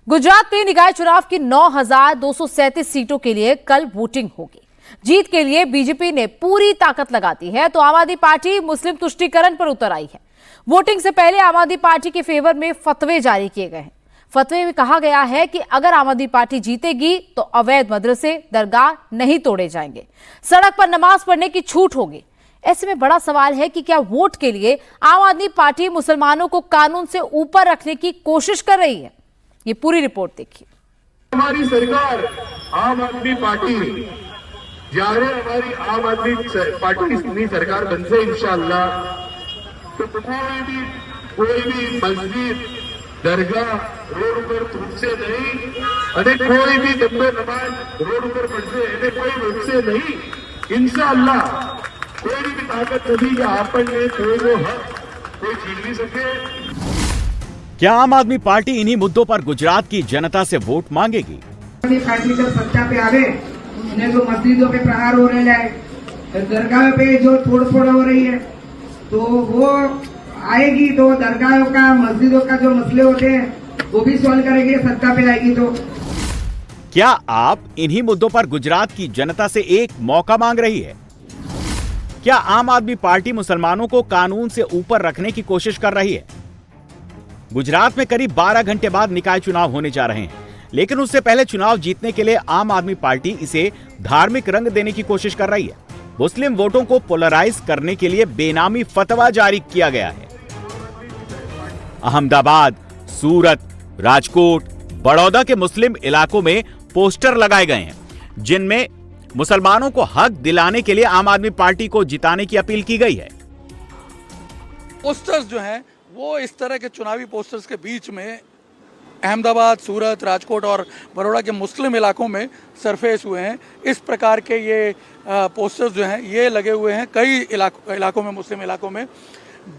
गुजरात में निकाय चुनाव की 9,237 सीटों के लिए कल वोटिंग होगी। जीत के लिए बीजेपी ने पूरी ताकत लगा दी है, तो आम आदमी पार्टी मुस्लिम तुष्टीकरण पर उतर आई है। वोटिंग से पहले आम आदमी पार्टी के फेवर में फतवे जारी किए गए हैं। फतवे में कहा गया है कि अगर आम आदमी पार्टी जीतेगी तो अवैध मदरसे, दरगाह नहीं तोड़े जाएंगे, सड़क पर नमाज पढ़ने की छूट होगी। ऐसे में बड़ा सवाल है कि क्या वोट के लिए आम आदमी पार्टी मुसलमानों को कानून से ऊपर रखने की कोशिश कर रही है? ये पूरी रिपोर्ट देखिए। हमारी सरकार आम आदमी पार्टी જ્યારે हमारी आम आदमी पार्टी की सरकार बनसे इंशाअल्लाह, तो कोई भी मस्जिद, दरगाह रोड पर तुझसे नहीं, अरे कोई भी दम्बे नमाज रोड पर पढ़से એને कोई रोकसे नहीं। इंशाअल्लाह कोई भी ताकत नहीं कि आपने कोई हक कोई छीन नहीं सके। क्या आम आदमी पार्टी इन्हीं मुद्दों पर गुजरात की जनता से वोट मांगेगी? पार्टी जब सत्ता पे आवे, इन्हें जो मस्जिदों पे प्रहार हो रहे हैं, दरगाह पे जो तोड़फोड़ हो रही है, तो वो आएगी तो दरगाहों का, मस्जिदों का जो मसले होते हैं वो भी सॉल्व करेंगे सत्ता पे आएगी तो। क्या आप इन्हीं मुद्दों पर गुजरात की जनता से एक मौका मांग रही है? क्या आम आदमी पार्टी मुसलमानों को कानून से ऊपर रखने की कोशिश कर रही है? गुजरात में करीब 12 घंटे बाद निकाय चुनाव होने जा रहे हैं, लेकिन उससे पहले चुनाव जीतने के लिए आम आदमी पार्टी इसे धार्मिक रंग देने की कोशिश कर रही है। मुस्लिम वोटों को पोलराइज करने के लिए बेनामी फतवा जारी किया गया है। अहमदाबाद, सूरत, राजकोट, बड़ौदा के मुस्लिम इलाकों में पोस्टर लगाए गए हैं, जिनमें मुसलमानों को हक दिलाने के लिए आम आदमी पार्टी को जिताने की अपील की गई है। पोस्टर्स जो हैं वो इस तरह के चुनावी पोस्टर्स के बीच में अहमदाबाद, सूरत, राजकोट और बड़ौदा के मुस्लिम इलाकों में सरफेस हुए हैं। इस प्रकार के ये पोस्टर्स जो हैं ये लगे हुए हैं कई इलाकों में, मुस्लिम इलाकों में,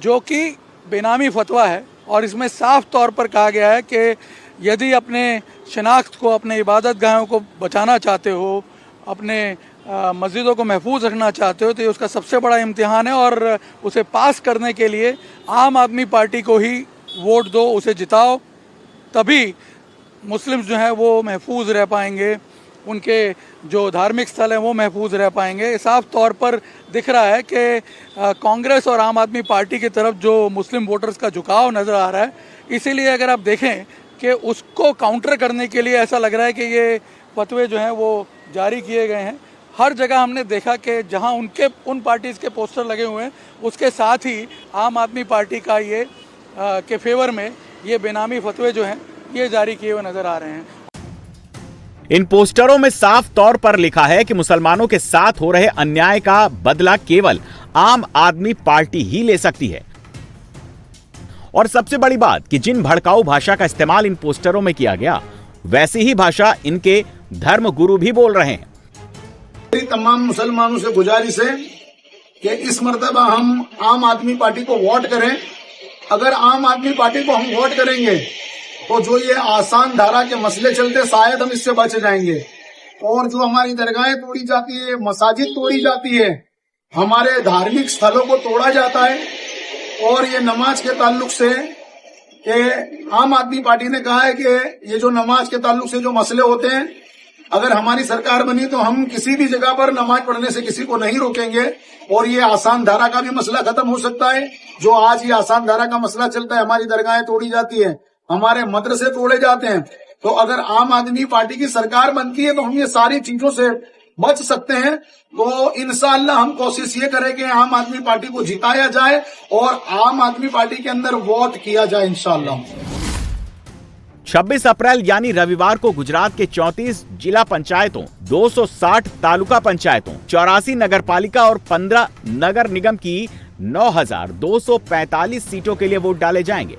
जो कि बेनामी फतवा है। और इसमें साफ तौर पर कहा गया है कि यदि अपने शनाख्त को, अपने इबादत गाहों को बचाना चाहते हो, अपने मस्जिदों को महफूज रखना चाहते हो, तो ये उसका सबसे बड़ा इम्तिहान है। और उसे पास करने के लिए आम आदमी पार्टी को ही वोट दो, उसे जिताओ, तभी मुस्लिम्स जो हैं वो महफूज रह पाएंगे, उनके जो धार्मिक स्थल हैं वो महफूज रह पाएंगे। साफ तौर पर दिख रहा है कि कांग्रेस और आम आदमी पार्टी की तरफ जो मुस्लिम वोटर्स का झुकाव नज़र आ रहा है, इसीलिए अगर आप देखें कि उसको काउंटर करने के लिए ऐसा लग रहा है कि ये फतवे जो हैं वो जारी किए गए हैं। हर जगह हमने देखा कि जहां उन पार्टीज़ के पोस्टर लगे हुए हैं, उसके साथ ही आम आदमी पार्टी का ये के फेवर में ये बेनामी फतवे जो हैं ये जारी किए हुए नजर आ रहे हैं। इन पोस्टरों में साफ तौर पर लिखा है कि मुसलमानों के साथ हो रहे अन्याय का बदला केवल आम आदमी पार्टी ही ले सकती है। और सबसे बड़ी बात कि जिन भड़काऊ भाषा का इस्तेमाल इन पोस्टरों में किया गया, वैसी ही भाषा इनके धर्म गुरु भी बोल रहे हैं। तमाम मुसलमानों से गुजारिश है कि इस मर्तबा हम आम आदमी पार्टी को वोट करें। अगर आम आदमी पार्टी को हम वोट करेंगे तो जो ये आसान धारा के मसले चलते शायद हम इससे बच जाएंगे। और जो हमारी दरगाहें तोड़ी जाती है, मसाजिद तोड़ी जाती है, हमारे धार्मिक स्थलों को तोड़ा जाता है। और ये नमाज के ताल्लुक से कि आम आदमी पार्टी ने कहा है कि ये जो नमाज के ताल्लुक से जो मसले होते हैं, अगर हमारी सरकार बनी तो हम किसी भी जगह पर नमाज पढ़ने से किसी को नहीं रोकेंगे। और ये आसान धारा का भी मसला खत्म हो सकता है। जो आज ये आसान धारा का मसला चलता है, हमारी दरगाहें तोड़ी जाती है, हमारे मदरसे तोड़े जाते हैं, तो अगर आम आदमी पार्टी की सरकार बनती है तो हम ये सारी चीजों से बच सकते हैं। तो इंशाअल्लाह हम कोशिश ये करें कि आम आदमी पार्टी को जिताया जाए और आम आदमी पार्टी के अंदर वोट किया जाए इंशाअल्लाह। 26 अप्रैल यानी रविवार को गुजरात के 34 जिला पंचायतों, 260 तालुका पंचायतों, 84 नगर पालिका और 15 नगर निगम की 9,245 सीटों के लिए वोट डाले जाएंगे।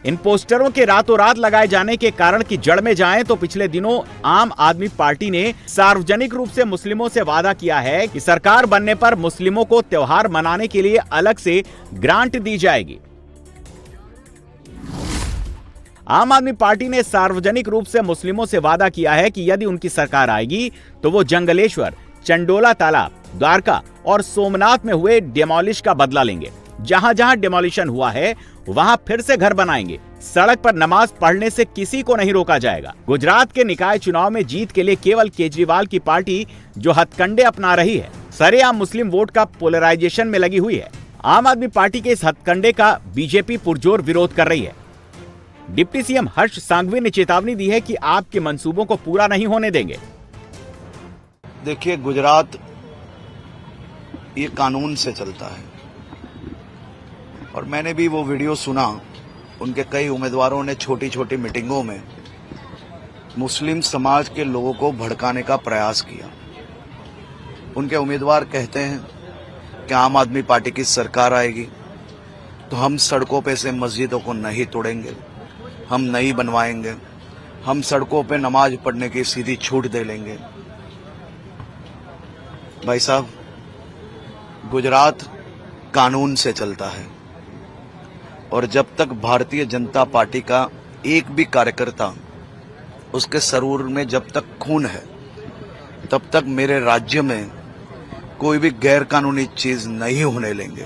इन पोस्टरों के रातों रात लगाए जाने के कारण की जड़ में जाएं तो पिछले दिनों आम आदमी पार्टी ने सार्वजनिक रूप से मुस्लिमों से वादा किया है कि सरकार बनने पर मुस्लिमों को त्योहार मनाने के लिए अलग से ग्रांट दी जाएगी। आम आदमी पार्टी ने सार्वजनिक रूप से मुस्लिमों से वादा किया है कि यदि उनकी सरकार आएगी तो वो जंगलेश्वर, चंडोला तालाब, द्वारका और सोमनाथ में हुए डेमोलिश का बदला लेंगे। जहां जहां डिमोलिशन हुआ है वहां फिर से घर बनाएंगे, सड़क पर नमाज पढ़ने से किसी को नहीं रोका जाएगा। गुजरात के निकाय चुनाव में जीत के लिए केवल केजरीवाल की पार्टी जो हथकंडे अपना रही है, सरेआम मुस्लिम वोट का पोलराइजेशन में लगी हुई है। आम आदमी पार्टी के इस हथकंडे का बीजेपी पुरजोर विरोध कर रही है। डिप्टी सीएम हर्ष सांघवी ने चेतावनी दी है कि आपके मंसूबों को पूरा नहीं होने देंगे। देखिए, गुजरात ये कानून से चलता है और मैंने भी वो वीडियो सुना। उनके कई उम्मीदवारों ने छोटी छोटी मीटिंगों में मुस्लिम समाज के लोगों को भड़काने का प्रयास किया। उनके उम्मीदवार कहते हैं कि आम आदमी पार्टी की सरकार आएगी तो हम सड़कों पे से मस्जिदों को नहीं तोड़ेंगे, हम नहीं बनवाएंगे, हम सड़कों पे नमाज पढ़ने की सीधी छूट दे लेंगे। भाई साहब, गुजरात कानून से चलता है और जब तक भारतीय जनता पार्टी का एक भी कार्यकर्ता, उसके शरीर में जब तक खून है, तब तक मेरे राज्य में कोई भी गैर कानूनी चीज नहीं होने लेंगे।